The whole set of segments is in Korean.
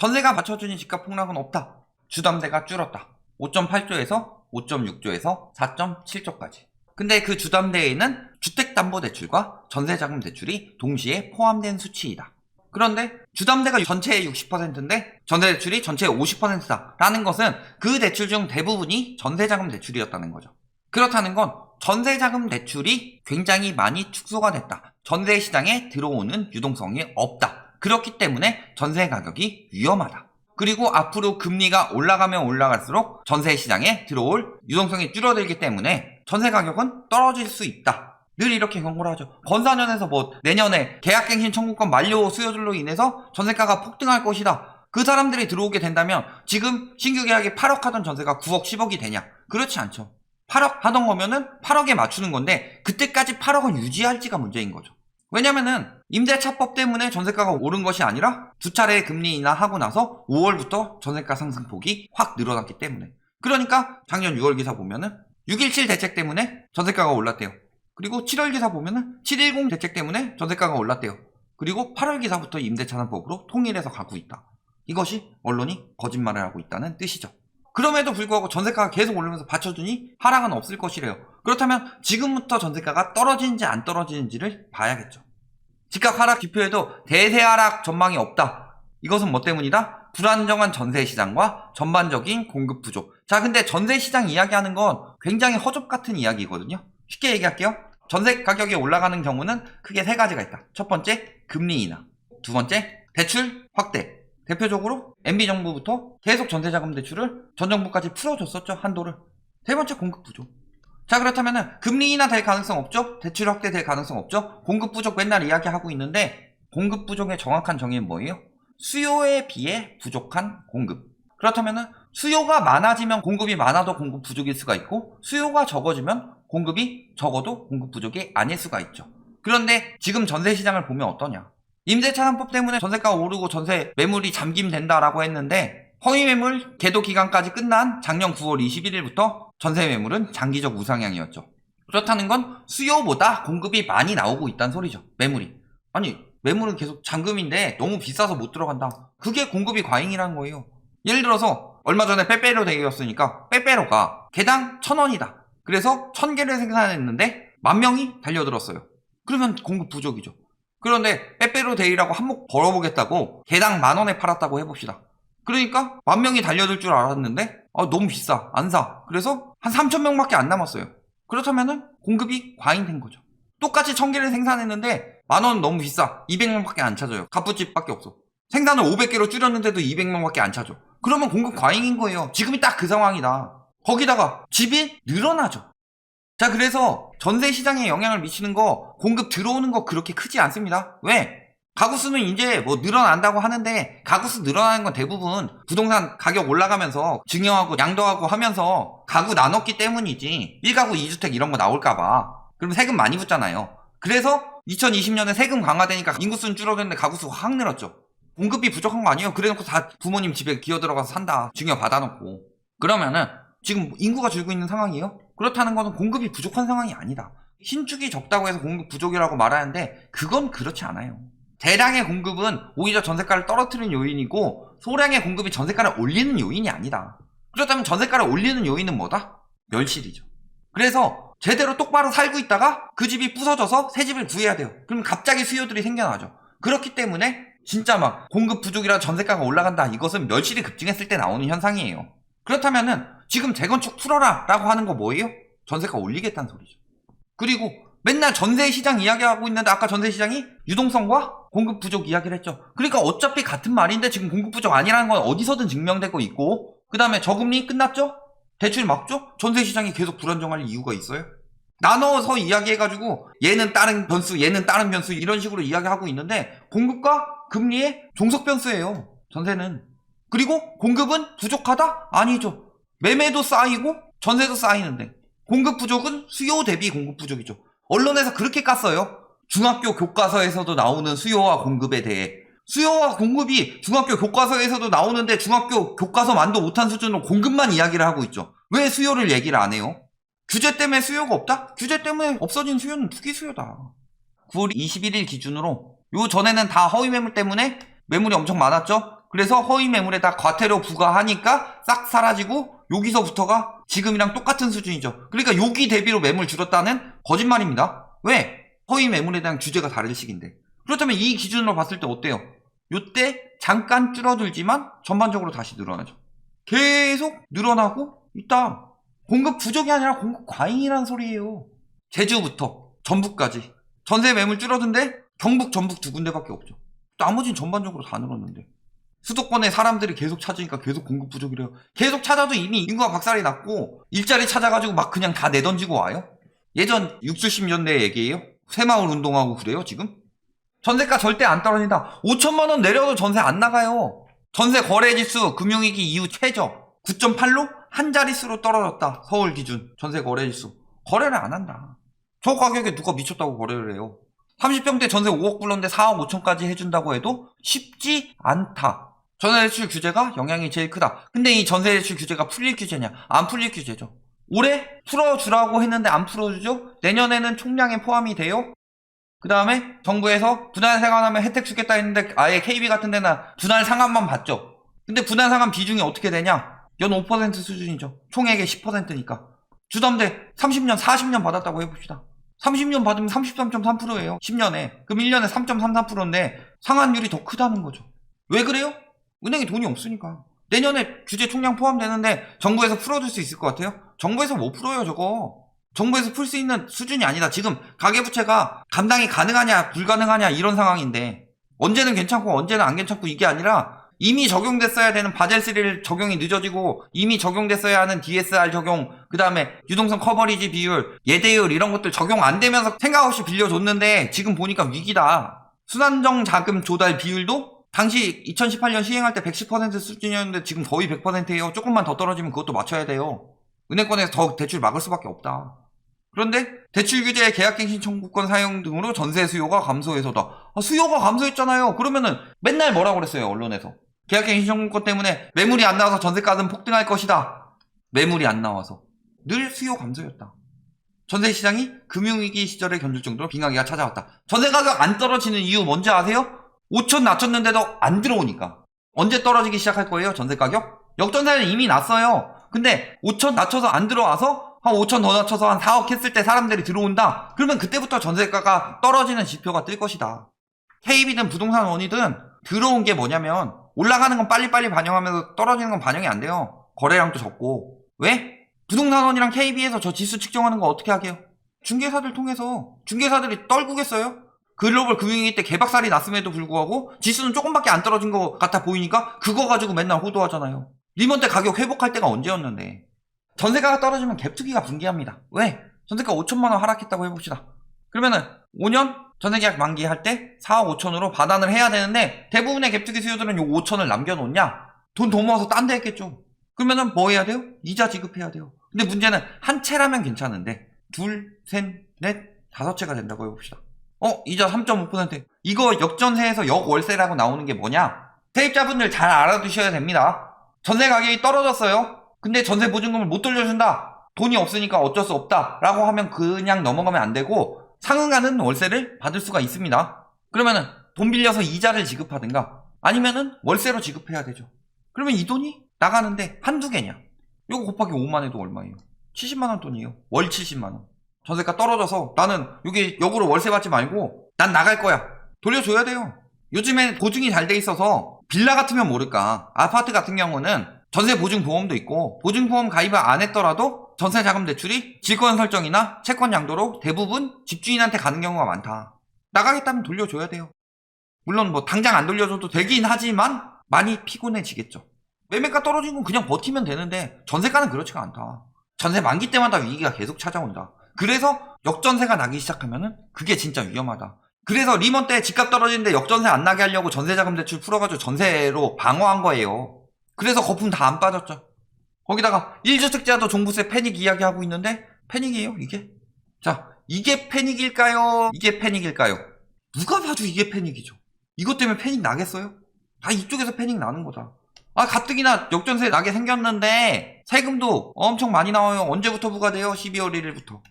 전세가 받쳐주니 집값 폭락은 없다. 주담대가 줄었다. 5.8조에서 5.6조에서 4.7조까지. 근데 그 주담대에는 주택담보대출과 전세자금대출이 동시에 포함된 수치이다. 그런데 주담대가 전체의 60%인데 전세대출이 전체의 50%다 라는 것은 그 대출 중 대부분이 전세자금 대출이었다는 거죠. 그렇다는 건 전세자금 대출이 굉장히 많이 축소가 됐다. 전세 시장에 들어오는 유동성이 없다. 그렇기 때문에 전세 가격이 위험하다. 그리고 앞으로 금리가 올라가면 올라갈수록 전세 시장에 들어올 유동성이 줄어들기 때문에 전세 가격은 떨어질 수 있다. 늘 이렇게 경고를 하죠. 건사년에서 내년에 계약갱신 청구권 만료 수요들로 인해서 전세가가 폭등할 것이다. 그 사람들이 들어오게 된다면 지금 신규 계약이 8억 하던 전세가 9억 10억이 되냐? 그렇지 않죠. 8억 하던 거면은 8억에 맞추는 건데 그때까지 8억은 유지할지가 문제인 거죠. 왜냐면은 임대차법 때문에 전세가가 오른 것이 아니라 두 차례 금리 인하하고 나서 5월부터 전세가 상승폭이 확 늘어났기 때문에. 그러니까 작년 6월 기사 보면은 6.17 대책 때문에 전세가가 올랐대요. 그리고 7월 기사 보면은 7.10 대책 때문에 전세가가 올랐대요. 그리고 8월 기사부터 임대차산법으로 통일해서 가고 있다. 이것이 언론이 거짓말을 하고 있다는 뜻이죠. 그럼에도 불구하고 전세가가 계속 오르면서 받쳐주니 하락은 없을 것이래요. 그렇다면 지금부터 전세가가 떨어지는지 안 떨어지는지를 봐야겠죠. 집값 하락 지표에도 대세 하락 전망이 없다. 이것은 뭐 때문이다? 불안정한 전세 시장과 전반적인 공급 부족. 자, 근데 전세 시장 이야기하는 건 굉장히 허접 같은 이야기거든요. 쉽게 얘기할게요. 전세 가격이 올라가는 경우는 크게 세 가지가 있다. 첫 번째, 금리 인하. 두 번째, 대출 확대. 대표적으로 MB정부부터 계속 전세자금 대출을 전 정부까지 풀어줬었죠. 한도를. 세 번째, 공급 부족. 자, 그렇다면은 금리 인하 될 가능성 없죠? 대출 확대 될 가능성 없죠? 공급 부족 맨날 이야기하고 있는데 공급 부족의 정확한 정의는 뭐예요? 수요에 비해 부족한 공급. 그렇다면은 수요가 많아지면 공급이 많아도 공급 부족일 수가 있고 수요가 적어지면 공급이 적어도 공급 부족이 아닐 수가 있죠. 그런데 지금 전세 시장을 보면 어떠냐? 임대차산법 때문에 전세가가 오르고 전세 매물이 잠김된다라고 했는데 허위 매물 계도 기간까지 끝난 작년 9월 21일부터 전세 매물은 장기적 우상향이었죠. 그렇다는 건 수요보다 공급이 많이 나오고 있다는 소리죠. 매물이. 아니, 매물은 계속 잔금인데 너무 비싸서 못 들어간다. 그게 공급이 과잉이라는 거예요. 예를 들어서 얼마 전에 빼빼로 데이였으니까 빼빼로가 개당 1,000원이다. 그래서 1,000개를 생산했는데 10,000명이 달려들었어요. 그러면 공급 부족이죠. 그런데 빼빼로 데이라고 한몫 벌어보겠다고 개당 10,000원에 팔았다고 해봅시다. 그러니까 10,000명이 달려들 줄 알았는데 너무 비싸, 안 사. 그래서 한 3,000명밖에 안 남았어요. 그렇다면은 공급이 과잉된 거죠. 똑같이 1,000개를 생산했는데 10,000원 너무 비싸. 200명밖에 안 찾아요. 갑부집밖에 없어. 생산을 500개로 줄였는데도 200명밖에 안 찾아. 그러면 공급 과잉인 거예요. 지금이 딱 그 상황이다. 거기다가 집이 늘어나죠. 자, 그래서 전세 시장에 영향을 미치는 거, 공급 들어오는 거 그렇게 크지 않습니다. 왜? 가구수는 이제 늘어난다고 하는데 가구수 늘어나는 건 대부분 부동산 가격 올라가면서 증여하고 양도하고 하면서 가구 나눴기 때문이지 1가구 2주택 이런 거 나올까봐. 그럼 세금 많이 붙잖아요. 그래서 2020년에 세금 강화되니까 인구수는 줄어드는데 가구수가 확 늘었죠. 공급이 부족한 거 아니에요? 그래놓고 다 부모님 집에 기어 들어가서 산다. 증여 받아놓고. 그러면은 지금 인구가 줄고 있는 상황이에요? 그렇다는 거는 공급이 부족한 상황이 아니다. 신축이 적다고 해서 공급 부족이라고 말하는데 그건 그렇지 않아요. 대량의 공급은 오히려 전세가를 떨어뜨리는 요인이고 소량의 공급이 전세가를 올리는 요인이 아니다. 그렇다면 전세가를 올리는 요인은 뭐다? 멸실이죠. 그래서 제대로 똑바로 살고 있다가 그 집이 부서져서 새 집을 구해야 돼요. 그럼 갑자기 수요들이 생겨나죠. 그렇기 때문에 진짜 막 공급 부족이라 전세가가 올라간다. 이것은 멸실이 급증했을 때 나오는 현상이에요. 그렇다면은 지금 재건축 풀어라 라고 하는 거 뭐예요? 전세가 올리겠다는 소리죠. 그리고 맨날 전세 시장 이야기하고 있는데 아까 전세 시장이 유동성과 공급 부족 이야기를 했죠. 그러니까 어차피 같은 말인데 지금 공급 부족 아니라는 건 어디서든 증명되고 있고 그 다음에 저금리 끝났죠? 대출 막죠? 전세 시장이 계속 불안정할 이유가 있어요? 나눠서 이야기해가지고 얘는 다른 변수 얘는 다른 변수 이런 식으로 이야기하고 있는데 공급과 금리의 종속 변수예요. 전세는. 그리고 공급은 부족하다? 아니죠. 매매도 쌓이고 전세도 쌓이는데 공급 부족은 수요 대비 공급 부족이죠. 언론에서 그렇게 깠어요. 중학교 교과서에서도 나오는 수요와 공급에 대해. 수요와 공급이 중학교 교과서에서도 나오는데 중학교 교과서만도 못한 수준으로 공급만 이야기를 하고 있죠. 왜 수요를 얘기를 안 해요? 규제 때문에 수요가 없다? 규제 때문에 없어진 수요는 투기 수요다. 9월 21일 기준으로 요 전에는 다 허위 매물 때문에 매물이 엄청 많았죠? 그래서 허위 매물에다 과태료 부과하니까 싹 사라지고 여기서부터가 지금이랑 똑같은 수준이죠. 그러니까 여기 대비로 매물 줄었다는 거짓말입니다. 왜? 허위 매물에 대한 규제가 다른 시기인데. 그렇다면 이 기준으로 봤을 때 어때요? 요때 잠깐 줄어들지만 전반적으로 다시 늘어나죠. 계속 늘어나고 있다. 공급 부족이 아니라 공급 과잉이라는 소리예요. 제주부터 전북까지 전세 매물 줄어든데 경북, 전북 두 군데밖에 없죠. 나머지는 전반적으로 다 늘었는데. 수도권에 사람들이 계속 찾으니까 계속 공급 부족이래요. 계속 찾아도 이미 인구가 박살이 났고 일자리 찾아가지고 막 그냥 다 내던지고 와요. 예전 60, 70년대 얘기예요. 새마을 운동하고 그래요 지금? 전세가 절대 안 떨어진다. 5천만 원 내려도 전세 안 나가요. 전세 거래지수 금융위기 이후 최저 9.8로 한 자릿수로 떨어졌다. 서울 기준 전세 거래지수. 거래를 안 한다. 저 가격에 누가 미쳤다고 거래를 해요. 30평대 전세 5억 불렀는데 4억 5천까지 해준다고 해도 쉽지 않다. 전세대출 규제가 영향이 제일 크다. 근데 이 전세대출 규제가 풀릴 규제냐? 안 풀릴 규제죠. 올해 풀어주라고 했는데 안 풀어주죠? 내년에는 총량에 포함이 돼요? 그 다음에 정부에서 분할 상환하면 혜택 주겠다 했는데 아예 KB 같은 데는 분할 상환만 받죠. 근데 분할 상환 비중이 어떻게 되냐? 연 5% 수준이죠. 총액의 10%니까. 주담대 30년, 40년 받았다고 해봅시다. 30년 받으면 33.3%예요. 10년에. 그럼 1년에 3.33%인데 상환율이 더 크다는 거죠. 왜 그래요? 은행에 돈이 없으니까. 내년에 규제 총량 포함되는데 정부에서 풀어줄 수 있을 것 같아요? 정부에서 못 풀어요 저거. 정부에서 풀 수 있는 수준이 아니다. 지금 가계부채가 감당이 가능하냐 불가능하냐 이런 상황인데 언제는 괜찮고 언제는 안 괜찮고 이게 아니라 이미 적용됐어야 되는 바젤3 적용이 늦어지고 이미 적용됐어야 하는 DSR 적용, 그 다음에 유동성 커버리지 비율, 예대율 이런 것들 적용 안 되면서 생각 없이 빌려줬는데 지금 보니까 위기다. 순환정 자금 조달 비율도 당시 2018년 시행할 때 110% 수준이었는데 지금 거의 100%예요. 조금만 더 떨어지면 그것도 맞춰야 돼요. 은행권에서 더 대출 막을 수밖에 없다. 그런데 대출 규제의 계약갱신 청구권 사용 등으로 전세 수요가 감소해서다. 수요가 감소했잖아요. 그러면은 맨날 뭐라고 그랬어요 언론에서. 계약갱신 청구권 때문에 매물이 안 나와서 전세가는 폭등할 것이다. 매물이 안 나와서 늘 수요 감소였다. 전세시장이 금융위기 시절에 견딜 정도로 빙하기가 찾아왔다. 전세가격 안 떨어지는 이유 뭔지 아세요? 5천 낮췄는데도 안 들어오니까. 언제 떨어지기 시작할 거예요 전세가격? 역전세는 이미 났어요. 근데 5천 낮춰서 안 들어와서 한 5천 더 낮춰서 한 4억 했을 때 사람들이 들어온다. 그러면 그때부터 전세가가 떨어지는 지표가 뜰 것이다. KB든 부동산 원이든 들어온 게 뭐냐면 올라가는 건 빨리빨리 반영하면서 떨어지는 건 반영이 안 돼요. 거래량도 적고. 왜? 부동산원이랑 KB에서 저 지수 측정하는 거 어떻게 하게요? 중개사들 통해서. 중개사들이 떨구겠어요? 글로벌 금융위기 때 개박살이 났음에도 불구하고 지수는 조금밖에 안 떨어진 것 같아 보이니까 그거 가지고 맨날 호도하잖아요. 리먼 때 가격 회복할 때가 언제였는데. 전세가가 떨어지면 갭투기가 붕괴합니다. 왜? 전세가 5천만 원 하락했다고 해봅시다. 그러면은 5년 전세계약 만기할 때 4억 5천으로 반환을 해야 되는데 대부분의 갭투기 수요들은 요 5천을 남겨놓냐? 돈 더 모아서 딴 데 했겠죠. 그러면은 뭐 해야 돼요? 이자 지급해야 돼요. 근데 문제는 한 채라면 괜찮은데 둘, 셋, 넷, 다섯 채가 된다고 해봅시다. 이자 3.5%. 이거 역전세에서 역월세라고 나오는 게 뭐냐? 세입자분들 잘 알아두셔야 됩니다. 전세 가격이 떨어졌어요. 근데 전세 보증금을 못 돌려준다. 돈이 없으니까 어쩔 수 없다. 라고 하면 그냥 넘어가면 안 되고 상응하는 월세를 받을 수가 있습니다. 그러면은 돈 빌려서 이자를 지급하든가 아니면은 월세로 지급해야 되죠. 그러면 이 돈이 나가는데 한두 개냐? 요거 곱하기 5만 해도 얼마예요? 70만 원 돈이에요. 월 70만 원. 전세가 떨어져서 나는 여기 역으로 월세 받지 말고 난 나갈 거야. 돌려줘야 돼요. 요즘에 보증이 잘 돼 있어서 빌라 같으면 모를까. 아파트 같은 경우는 전세 보증 보험도 있고 보증보험 가입을 안 했더라도 전세 자금 대출이 질권 설정이나 채권 양도로 대부분 집주인한테 가는 경우가 많다. 나가겠다면 돌려줘야 돼요. 물론 뭐 당장 안 돌려줘도 되긴 하지만 많이 피곤해지겠죠. 매매가 떨어진 건 그냥 버티면 되는데 전세가는 그렇지가 않다. 전세 만기 때마다 위기가 계속 찾아온다. 그래서 역전세가 나기 시작하면은 그게 진짜 위험하다. 그래서 리먼 때 집값 떨어지는데 역전세 안 나게 하려고 전세자금 대출 풀어가지고 전세로 방어한 거예요. 그래서 거품 다 안 빠졌죠. 거기다가 1주택자도 종부세 패닉 이야기하고 있는데 패닉이에요 이게? 자, 이게 패닉일까요? 이게 패닉일까요? 누가 봐도 이게 패닉이죠. 이것 때문에 패닉 나겠어요? 다 이쪽에서 패닉 나는 거다. 가뜩이나 역전세 나게 생겼는데 세금도 엄청 많이 나와요. 언제부터 부과돼요? 12월 1일부터.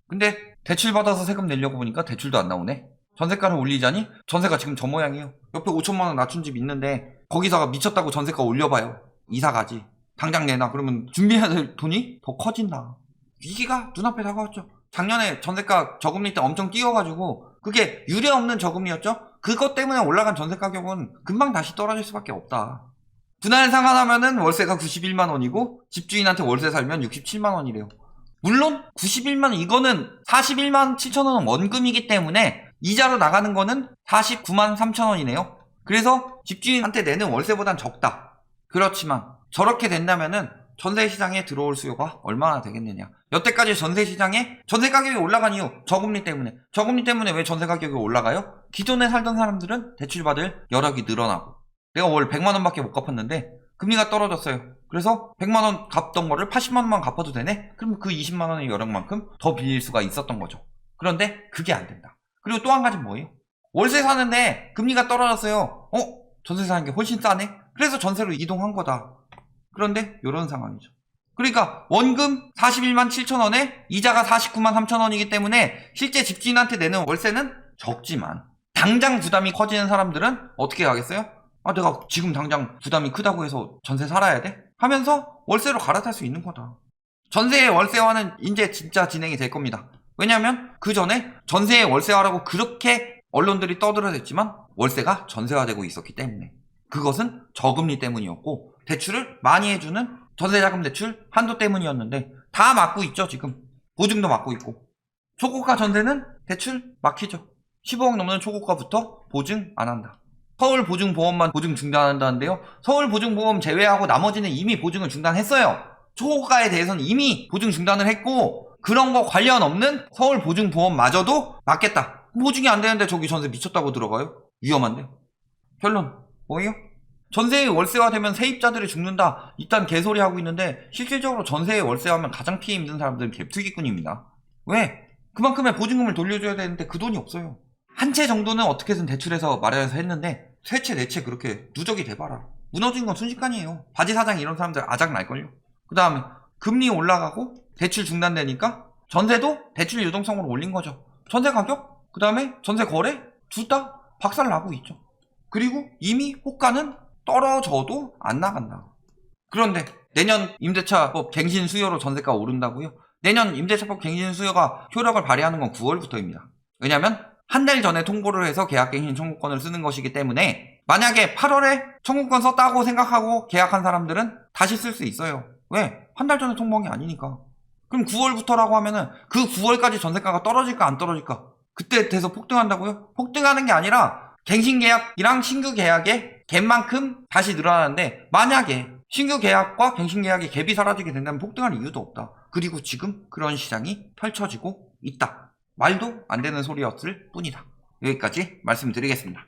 근데 대출 받아서 세금 내려고 보니까 대출도 안 나오네. 전세가를 올리자니 전세가 지금 저 모양이에요. 옆에 5천만 원 낮춘 집 있는데 거기서 미쳤다고 전세가 올려봐요. 이사 가지. 당장 내놔. 그러면 준비해야 될 돈이 더 커진다. 위기가 눈앞에 다가왔죠. 작년에 전세가 저금리 때 엄청 뛰어가지고 그게 유례없는 저금리였죠. 그것 때문에 올라간 전세 가격은 금방 다시 떨어질 수밖에 없다. 분할 상환하면은 월세가 91만 원이고 집주인한테 월세 살면 67만 원이래요. 물론 91만 원 이거는 41만 7천 원 원금이기 때문에 이자로 나가는 거는 49만 3천 원이네요. 그래서 집주인한테 내는 월세보단 적다. 그렇지만 저렇게 된다면은 전세 시장에 들어올 수요가 얼마나 되겠느냐. 여태까지 전세 시장에 전세 가격이 올라간 이유 저금리 때문에. 저금리 때문에 왜 전세 가격이 올라가요? 기존에 살던 사람들은 대출받을 여력이 늘어나고 내가 월 100만 원밖에 못 갚았는데 금리가 떨어졌어요. 그래서 100만 원 갚던 거를 80만 원만 갚아도 되네? 그럼 그 20만 원의 여력만큼 더 빌릴 수가 있었던 거죠. 그런데 그게 안 된다. 그리고 또 한 가지는 뭐예요? 월세 사는데 금리가 떨어졌어요. 전세 사는 게 훨씬 싸네? 그래서 전세로 이동한 거다. 그런데 이런 상황이죠. 그러니까 원금 41만 7천 원에 이자가 49만 3천 원이기 때문에 실제 집주인한테 내는 월세는 적지만 당장 부담이 커지는 사람들은 어떻게 하겠어요? 내가 지금 당장 부담이 크다고 해서 전세 살아야 돼? 하면서 월세로 갈아탈 수 있는 거다. 전세의 월세화는 이제 진짜 진행이 될 겁니다. 왜냐하면 그 전에 전세의 월세화라고 그렇게 언론들이 떠들어댔지만 월세가 전세화되고 있었기 때문에 그것은 저금리 때문이었고 대출을 많이 해주는 전세자금 대출 한도 때문이었는데 다 막고 있죠. 지금 보증도 막고 있고 초고가 전세는 대출 막히죠. 15억 넘는 초고가부터 보증 안 한다. 서울보증보험만 보증 중단한다는데요. 서울보증보험 제외하고 나머지는 이미 보증을 중단했어요. 초고가에 대해서는 이미 보증 중단을 했고 그런 거 관련 없는 서울보증보험마저도 막겠다. 보증이 안 되는데 저기 전세 미쳤다고 들어가요? 위험한데. 결론 뭐예요? 전세의 월세화되면 세입자들이 죽는다. 일단 개소리 하고 있는데 실질적으로 전세의 월세화하면 가장 피해 입는 사람들은 갭투기꾼입니다. 왜? 그만큼의 보증금을 돌려줘야 되는데 그 돈이 없어요. 한 채 정도는 어떻게든 대출해서 마련해서 했는데 세 채, 네 채 그렇게 누적이 돼봐라. 무너진 건 순식간이에요. 바지 사장 이런 사람들 아작 날걸요. 그 다음에 금리 올라가고 대출 중단되니까 전세도 대출 유동성으로 올린 거죠. 전세 가격, 그 다음에 전세 거래 둘 다 박살 나고 있죠. 그리고 이미 호가는 떨어져도 안 나간다. 그런데 내년 임대차법 갱신 수요로 전세가 오른다고요? 내년 임대차법 갱신 수요가 효력을 발휘하는 건 9월부터입니다. 왜냐면 한 달 전에 통보를 해서 계약갱신 청구권을 쓰는 것이기 때문에 만약에 8월에 청구권 썼다고 생각하고 계약한 사람들은 다시 쓸 수 있어요. 왜? 한 달 전에 통보한 게 아니니까. 그럼 9월부터라고 하면은 그 9월까지 전세가가 떨어질까 안 떨어질까? 그때 돼서 폭등한다고요? 폭등하는 게 아니라 갱신 계약이랑 신규 계약의 갭만큼 다시 늘어나는데 만약에 신규 계약과 갱신 계약의 갭이 사라지게 된다면 폭등할 이유도 없다. 그리고 지금 그런 시장이 펼쳐지고 있다. 말도 안 되는 소리였을 뿐이다. 여기까지 말씀드리겠습니다.